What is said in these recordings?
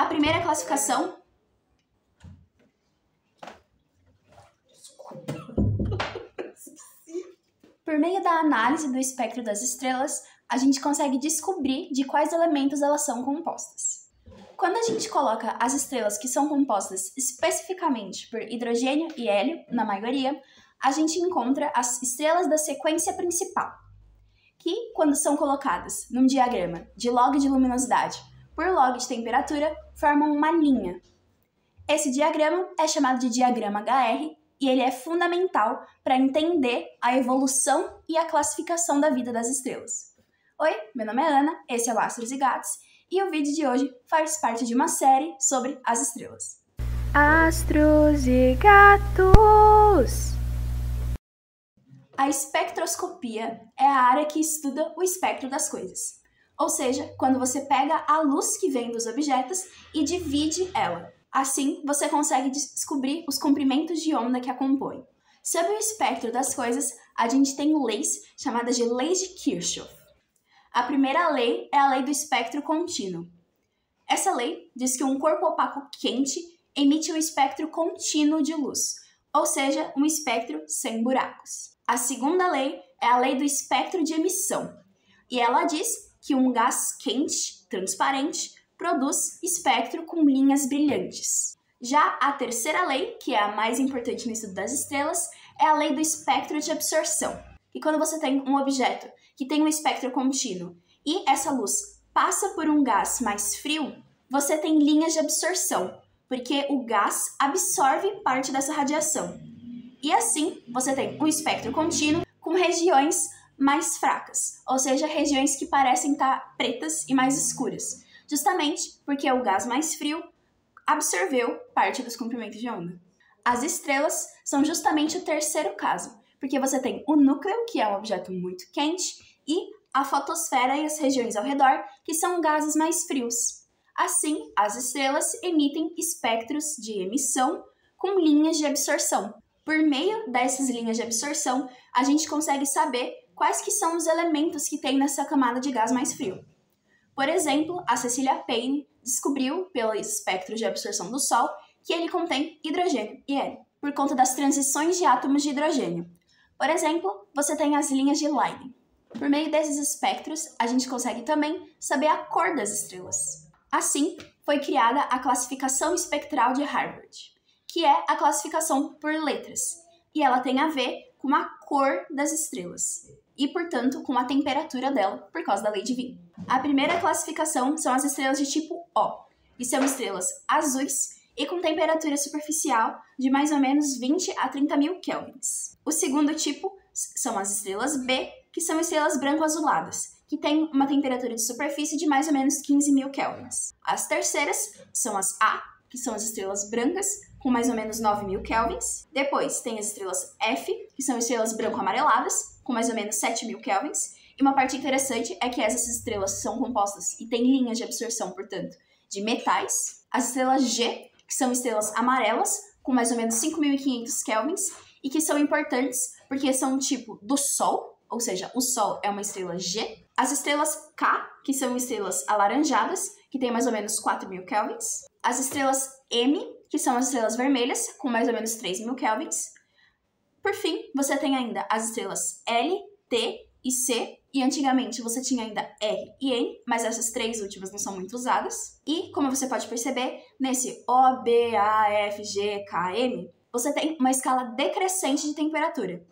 A primeira classificação... Por meio da análise do espectro das estrelas, a gente consegue descobrir de quais elementos elas são compostas. Quando a gente coloca as estrelas que são compostas especificamente por hidrogênio e hélio, na maioria, a gente encontra as estrelas da sequência principal, que, quando são colocadas num diagrama de log de luminosidade por log de temperatura, formam uma linha. Esse diagrama é chamado de diagrama HR e ele é fundamental para entender a evolução e a classificação da vida das estrelas. Oi, meu nome é Ana, esse é o Astros e Gatos, e o vídeo de hoje faz parte de uma série sobre as estrelas. Astros e Gatos! A espectroscopia é a área que estuda o espectro das coisas. Ou seja, quando você pega a luz que vem dos objetos e divide ela. Assim, você consegue descobrir os comprimentos de onda que a compõem. Sobre o espectro das coisas, a gente tem leis chamadas de leis de Kirchhoff. A primeira lei é a lei do espectro contínuo. Essa lei diz que um corpo opaco quente emite um espectro contínuo de luz, ou seja, um espectro sem buracos. A segunda lei é a lei do espectro de emissão, e ela diz que um gás quente, transparente, produz espectro com linhas brilhantes. Já a terceira lei, que é a mais importante no estudo das estrelas, é a lei do espectro de absorção. E quando você tem um objeto que tem um espectro contínuo e essa luz passa por um gás mais frio, você tem linhas de absorção, porque o gás absorve parte dessa radiação. E assim, você tem um espectro contínuo com regiões mais fracas, ou seja, regiões que parecem estar pretas e mais escuras, justamente porque o gás mais frio absorveu parte dos comprimentos de onda. As estrelas são justamente o terceiro caso, porque você tem o núcleo, que é um objeto muito quente, e a fotosfera e as regiões ao redor, que são gases mais frios. Assim, as estrelas emitem espectros de emissão com linhas de absorção. Por meio dessas linhas de absorção, a gente consegue saber quais que são os elementos que tem nessa camada de gás mais frio. Por exemplo, a Cecilia Payne descobriu, pelo espectro de absorção do Sol, que ele contém hidrogênio e hélio, por conta das transições de átomos de hidrogênio. Por exemplo, você tem as linhas de Leiden. Por meio desses espectros, a gente consegue também saber a cor das estrelas. Assim, foi criada a classificação espectral de Harvard, que é a classificação por letras, e ela tem a ver com a cor das estrelas, e, portanto, com a temperatura dela, por causa da lei de Wien. A primeira classificação são as estrelas de tipo O, que são estrelas azuis e com temperatura superficial de mais ou menos 20 a 30 mil kelvins. O segundo tipo são as estrelas B, que são estrelas branco-azuladas, que têm uma temperatura de superfície de mais ou menos 15 mil kelvins. As terceiras são as A, que são as estrelas brancas, com mais ou menos 9 mil kelvins. Depois tem as estrelas F, que são estrelas branco-amareladas, com mais ou menos 7 mil kelvins. E uma parte interessante é que essas estrelas são compostas e têm linhas de absorção, portanto, de metais. As estrelas G, que são estrelas amarelas, com mais ou menos 5.500 kelvins, e que são importantes porque são um tipo do Sol, ou seja, o Sol é uma estrela G. As estrelas K, que são estrelas alaranjadas, que tem mais ou menos 4.000 kelvins. As estrelas M, que são as estrelas vermelhas, com mais ou menos 3.000 kelvins. Por fim, você tem ainda as estrelas L, T e C, e antigamente você tinha ainda R e N, mas essas três últimas não são muito usadas. E, como você pode perceber, nesse O, B, A, F, G, K, M, você tem uma escala decrescente de temperatura.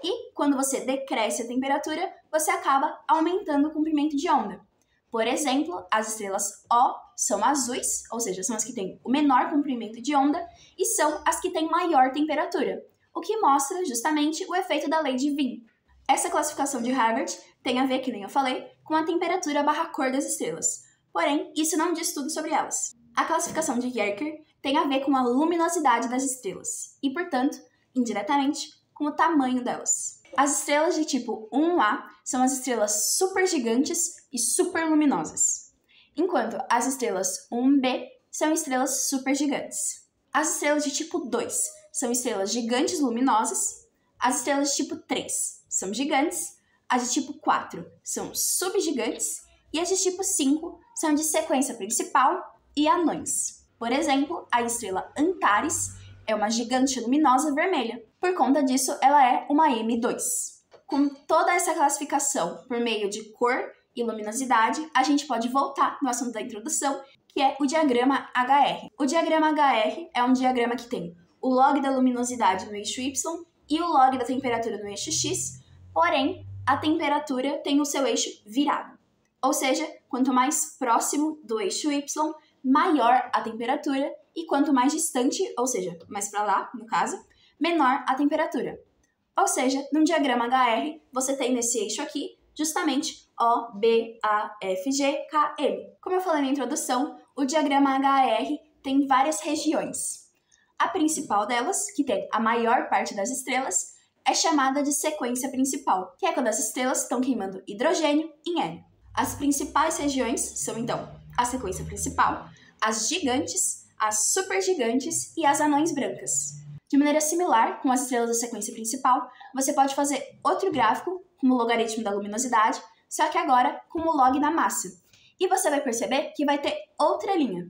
E, quando você decresce a temperatura, você acaba aumentando o comprimento de onda. Por exemplo, as estrelas O são azuis, ou seja, são as que têm o menor comprimento de onda, e são as que têm maior temperatura, o que mostra justamente o efeito da lei de Wien. Essa classificação de Harvard tem a ver, que nem eu falei, com a temperatura barra cor das estrelas. Porém, isso não diz tudo sobre elas. A classificação de Yerker tem a ver com a luminosidade das estrelas e, portanto, indiretamente, com o tamanho delas. As estrelas de tipo 1A são as estrelas supergigantes e superluminosas, enquanto as estrelas 1B são estrelas supergigantes. As estrelas de tipo 2 são estrelas gigantes luminosas, as estrelas de tipo 3 são gigantes, as de tipo 4 são subgigantes e as de tipo 5 são de sequência principal e anões. Por exemplo, a estrela Antares é uma gigante luminosa vermelha. Por conta disso, ela é uma M2. Com toda essa classificação por meio de cor e luminosidade, a gente pode voltar no assunto da introdução, que é o diagrama HR. O diagrama HR é um diagrama que tem o log da luminosidade no eixo Y e o log da temperatura no eixo X, porém, a temperatura tem o seu eixo virado. Ou seja, quanto mais próximo do eixo Y, maior a temperatura, e quanto mais distante, ou seja, mais para lá, no caso, menor a temperatura. Ou seja, no diagrama HR, você tem nesse eixo aqui, justamente O, B, A, F, G, K, M. Como eu falei na introdução, o diagrama HR tem várias regiões. A principal delas, que tem a maior parte das estrelas, é chamada de sequência principal, que é quando as estrelas estão queimando hidrogênio em hélio. As principais regiões são, então, a sequência principal, as gigantes, as supergigantes e as anões brancas. De maneira similar com as estrelas da sequência principal, você pode fazer outro gráfico com o logaritmo da luminosidade, só que agora com o log da massa. E você vai perceber que vai ter outra linha.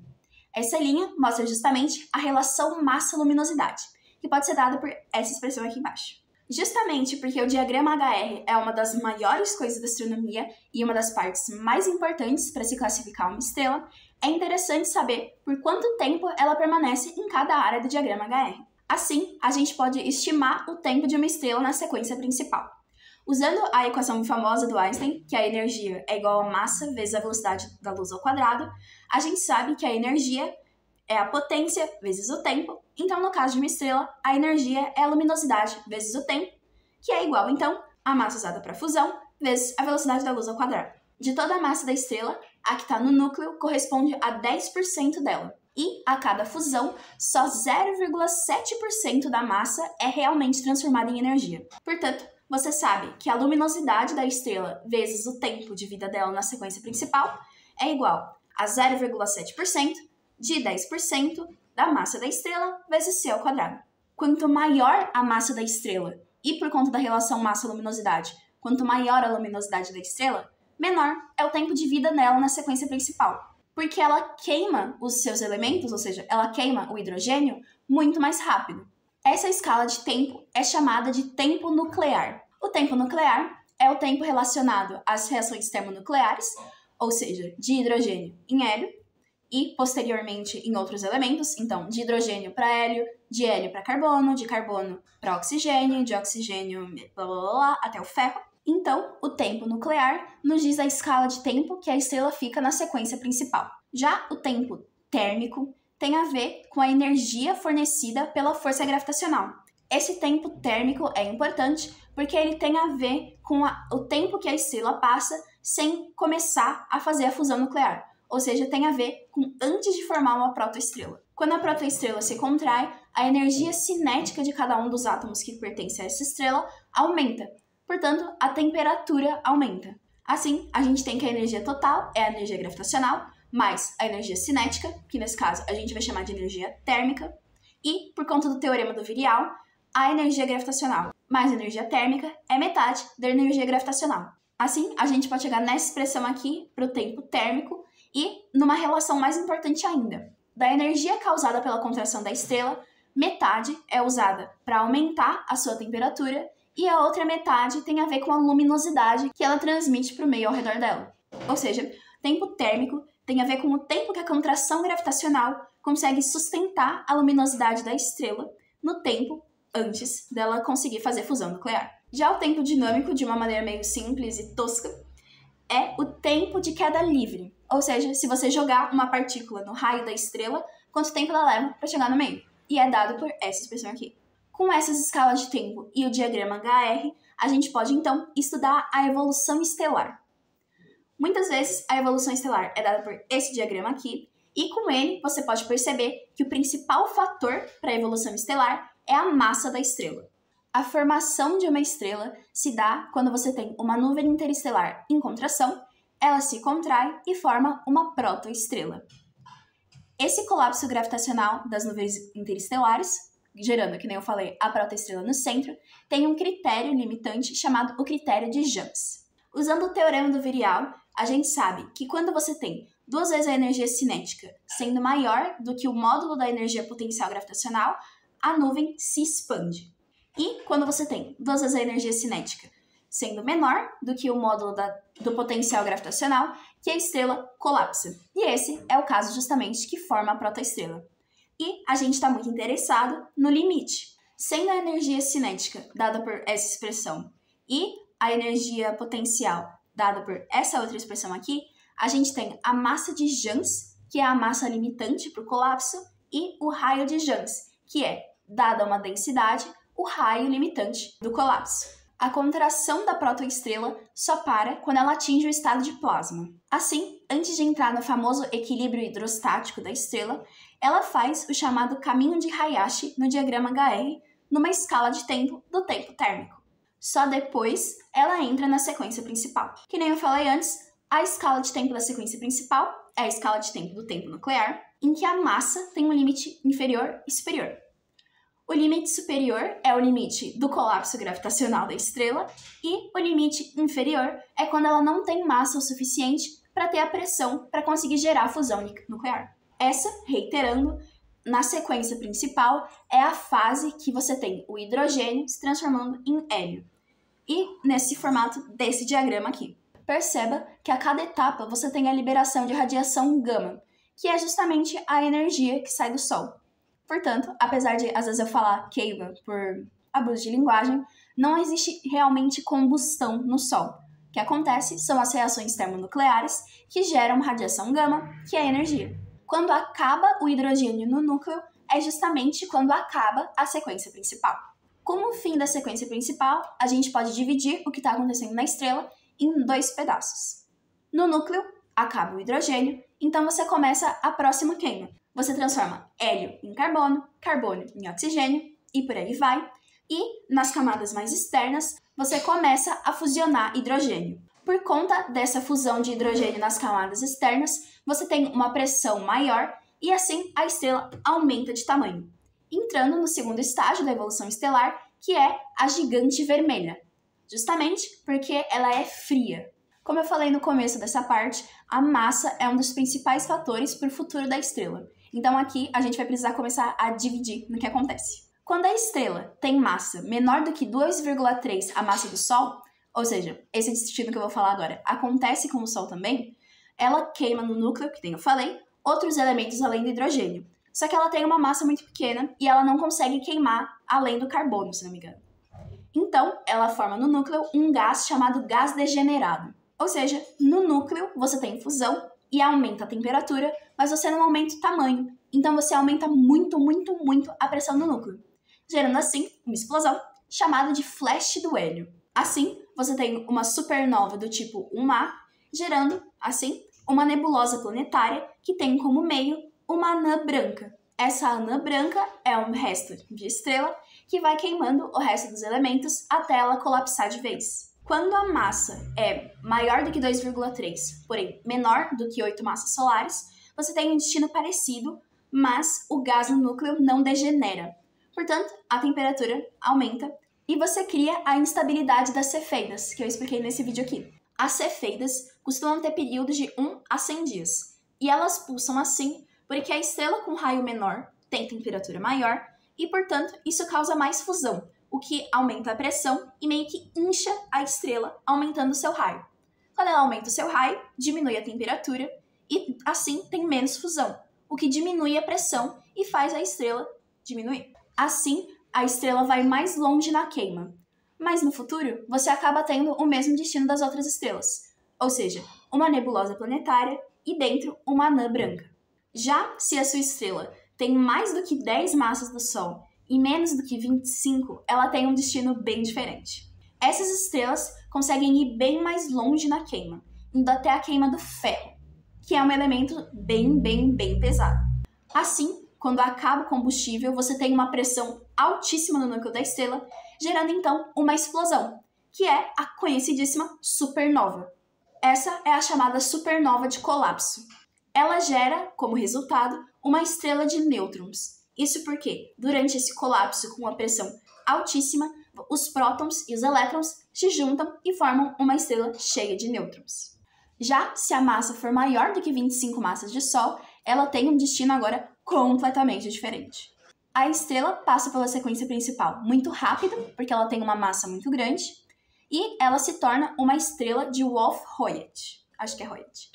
Essa linha mostra justamente a relação massa-luminosidade, que pode ser dada por essa expressão aqui embaixo. Justamente porque o diagrama HR é uma das maiores coisas da astronomia e uma das partes mais importantes para se classificar uma estrela, é interessante saber por quanto tempo ela permanece em cada área do diagrama HR. Assim, a gente pode estimar o tempo de uma estrela na sequência principal. Usando a equação famosa do Einstein, que a energia é igual a massa vezes a velocidade da luz ao quadrado, a gente sabe que a energia é a potência vezes o tempo. Então, no caso de uma estrela, a energia é a luminosidade vezes o tempo, que é igual, então, a massa usada para fusão vezes a velocidade da luz ao quadrado. De toda a massa da estrela, a que está no núcleo corresponde a 10% dela. E, a cada fusão, só 0,7% da massa é realmente transformada em energia. Portanto, você sabe que a luminosidade da estrela vezes o tempo de vida dela na sequência principal é igual a 0,7% de 10% da massa da estrela vezes c ao quadrado. Quanto maior a massa da estrela, e por conta da relação massa-luminosidade, quanto maior a luminosidade da estrela, menor é o tempo de vida dela na sequência principal. Porque ela queima os seus elementos, ou seja, ela queima o hidrogênio muito mais rápido. Essa escala de tempo é chamada de tempo nuclear. O tempo nuclear é o tempo relacionado às reações termonucleares, ou seja, de hidrogênio em hélio, e posteriormente em outros elementos, então de hidrogênio para hélio, de hélio para carbono, de carbono para oxigênio, de oxigênio blá, blá, blá, blá, até o ferro. Então, o tempo nuclear nos diz a escala de tempo que a estrela fica na sequência principal. Já o tempo térmico tem a ver com a energia fornecida pela força gravitacional. Esse tempo térmico é importante porque ele tem a ver com o tempo que a estrela passa sem começar a fazer a fusão nuclear. Ou seja, tem a ver com antes de formar uma protoestrela. Quando a protoestrela se contrai, a energia cinética de cada um dos átomos que pertence a essa estrela aumenta. Portanto, a temperatura aumenta. Assim, a gente tem que a energia total é a energia gravitacional, mais a energia cinética, que nesse caso a gente vai chamar de energia térmica, e, por conta do teorema do virial, a energia gravitacional mais a energia térmica é metade da energia gravitacional. Assim, a gente pode chegar nessa expressão aqui para o tempo térmico e numa relação mais importante ainda. Da energia causada pela contração da estrela, metade é usada para aumentar a sua temperatura e a outra metade tem a ver com a luminosidade que ela transmite para o meio ao redor dela. Ou seja, tempo térmico tem a ver com o tempo que a contração gravitacional consegue sustentar a luminosidade da estrela no tempo antes dela conseguir fazer fusão nuclear. Já o tempo dinâmico, de uma maneira meio simples e tosca, é o tempo de queda livre. Ou seja, se você jogar uma partícula no raio da estrela, quanto tempo ela leva para chegar no meio. E é dado por essa expressão aqui. Com essas escalas de tempo e o diagrama HR, a gente pode, então, estudar a evolução estelar. Muitas vezes, a evolução estelar é dada por esse diagrama aqui, e com ele você pode perceber que o principal fator para a evolução estelar é a massa da estrela. A formação de uma estrela se dá quando você tem uma nuvem interestelar em contração, ela se contrai e forma uma protoestrela. Esse colapso gravitacional das nuvens interestelares, gerando, que nem eu falei, a protoestrela no centro, tem um critério limitante chamado o critério de Jeans. Usando o teorema do virial, a gente sabe que quando você tem duas vezes a energia cinética, sendo maior do que o módulo da energia potencial gravitacional, a nuvem se expande. E quando você tem duas vezes a energia cinética, sendo menor do que o módulo do potencial gravitacional, que a estrela colapsa. E esse é o caso justamente que forma a protoestrela. E a gente está muito interessado no limite. Sendo a energia cinética dada por essa expressão e a energia potencial dada por essa outra expressão aqui, a gente tem a massa de Jans, que é a massa limitante para o colapso, e o raio de Jans, que é, dada uma densidade, o raio limitante do colapso. A contração da protoestrela só para quando ela atinge o estado de plasma. Assim, antes de entrar no famoso equilíbrio hidrostático da estrela, ela faz o chamado caminho de Hayashi no diagrama HR, numa escala de tempo do tempo térmico. Só depois ela entra na sequência principal. Que nem eu falei antes, a escala de tempo da sequência principal é a escala de tempo do tempo nuclear, em que a massa tem um limite inferior e superior. O limite superior é o limite do colapso gravitacional da estrela e o limite inferior é quando ela não tem massa o suficiente para ter a pressão para conseguir gerar a fusão nuclear. Essa, reiterando, na sequência principal é a fase que você tem o hidrogênio se transformando em hélio. E nesse formato desse diagrama aqui. Perceba que a cada etapa você tem a liberação de radiação gama, que é justamente a energia que sai do Sol. Portanto, apesar de às vezes eu falar queima por abuso de linguagem, não existe realmente combustão no Sol. O que acontece são as reações termonucleares que geram radiação gama, que é energia. Quando acaba o hidrogênio no núcleo, é justamente quando acaba a sequência principal. Como fim da sequência principal, a gente pode dividir o que está acontecendo na estrela em dois pedaços. No núcleo, acaba o hidrogênio, então você começa a próxima queima. Você transforma hélio em carbono, carbono em oxigênio e por aí vai. E nas camadas mais externas, você começa a fusionar hidrogênio. Por conta dessa fusão de hidrogênio nas camadas externas, você tem uma pressão maior e assim a estrela aumenta de tamanho, entrando no segundo estágio da evolução estelar, que é a gigante vermelha, justamente porque ela é fria. Como eu falei no começo dessa parte, a massa é um dos principais fatores para o futuro da estrela. Então aqui a gente vai precisar começar a dividir no que acontece. Quando a estrela tem massa menor do que 2,3 a massa do Sol, ou seja, esse destino que eu vou falar agora acontece com o Sol também, ela queima no núcleo, que eu falei, outros elementos além do hidrogênio. Só que ela tem uma massa muito pequena e ela não consegue queimar além do carbono, se não me engano. Então, ela forma no núcleo um gás chamado gás degenerado. Ou seja, no núcleo você tem fusão e aumenta a temperatura, mas você não aumenta o tamanho. Então você aumenta muito, muito, muito a pressão no núcleo, gerando assim uma explosão chamada de flash do hélio. Assim, você tem uma supernova do tipo 1A, gerando, assim, uma nebulosa planetária que tem como meio uma anã branca. Essa anã branca é um resto de estrela que vai queimando o resto dos elementos até ela colapsar de vez. Quando a massa é maior do que 2,3, porém menor do que 8 massas solares, você tem um destino parecido, mas o gás no núcleo não degenera. Portanto, a temperatura aumenta e você cria a instabilidade das cefeidas, que eu expliquei nesse vídeo aqui. As cefeidas costumam ter períodos de 1 a 100 dias, e elas pulsam assim porque a estrela com raio menor tem temperatura maior e, portanto, isso causa mais fusão, o que aumenta a pressão e meio que incha a estrela, aumentando o seu raio. Quando ela aumenta o seu raio, diminui a temperatura e, assim, tem menos fusão, o que diminui a pressão e faz a estrela diminuir. Assim, a estrela vai mais longe na queima. Mas no futuro, você acaba tendo o mesmo destino das outras estrelas, ou seja, uma nebulosa planetária e dentro uma anã branca. Já se a sua estrela tem mais do que 10 massas do Sol e menos do que 25, ela tem um destino bem diferente. Essas estrelas conseguem ir bem mais longe na queima, indo até a queima do ferro, que é um elemento bem pesado. Assim, quando acaba o combustível, você tem uma pressão altíssima no núcleo da estrela, gerando então uma explosão, que é a conhecidíssima supernova. Essa é a chamada supernova de colapso. Ela gera, como resultado, uma estrela de nêutrons. Isso porque, durante esse colapso com uma pressão altíssima, os prótons e os elétrons se juntam e formam uma estrela cheia de nêutrons. Já se a massa for maior do que 25 massas de Sol, ela tem um destino agora completamente diferente. A estrela passa pela sequência principal muito rápido, porque ela tem uma massa muito grande, e ela se torna uma estrela de Wolf-Rayet, acho que é Rayet,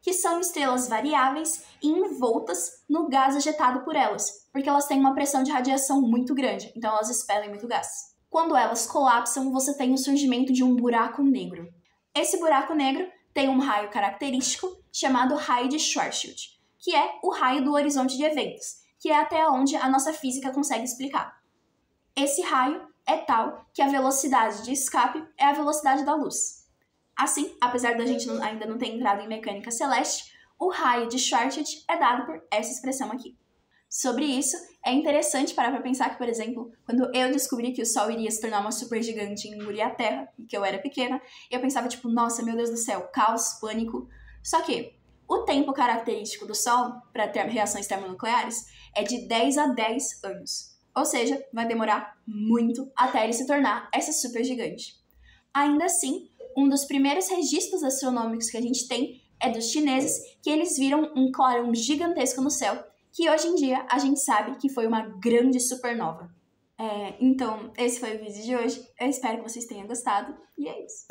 que são estrelas variáveis e envoltas no gás ejetado por elas, porque elas têm uma pressão de radiação muito grande, então elas expelem muito gás. Quando elas colapsam, você tem o surgimento de um buraco negro. Esse buraco negro tem um raio característico chamado raio de Schwarzschild, que é o raio do horizonte de eventos, que é até onde a nossa física consegue explicar. Esse raio é tal que a velocidade de escape é a velocidade da luz. Assim, apesar da gente ainda não ter entrado em mecânica celeste, o raio de Schwarzschild é dado por essa expressão aqui. Sobre isso, é interessante parar para pensar que, por exemplo, quando eu descobri que o Sol iria se tornar uma supergigante e engolir a Terra, e que eu era pequena, eu pensava tipo, nossa, meu Deus do céu, caos, pânico. Só que o tempo característico do Sol para reações termonucleares é de 10 a 10 anos. Ou seja, vai demorar muito até ele se tornar essa supergigante. Ainda assim, um dos primeiros registros astronômicos que a gente tem é dos chineses, que eles viram um clarão gigantesco no céu, que hoje em dia a gente sabe que foi uma grande supernova. Então, esse foi o vídeo de hoje. Eu espero que vocês tenham gostado, e é isso.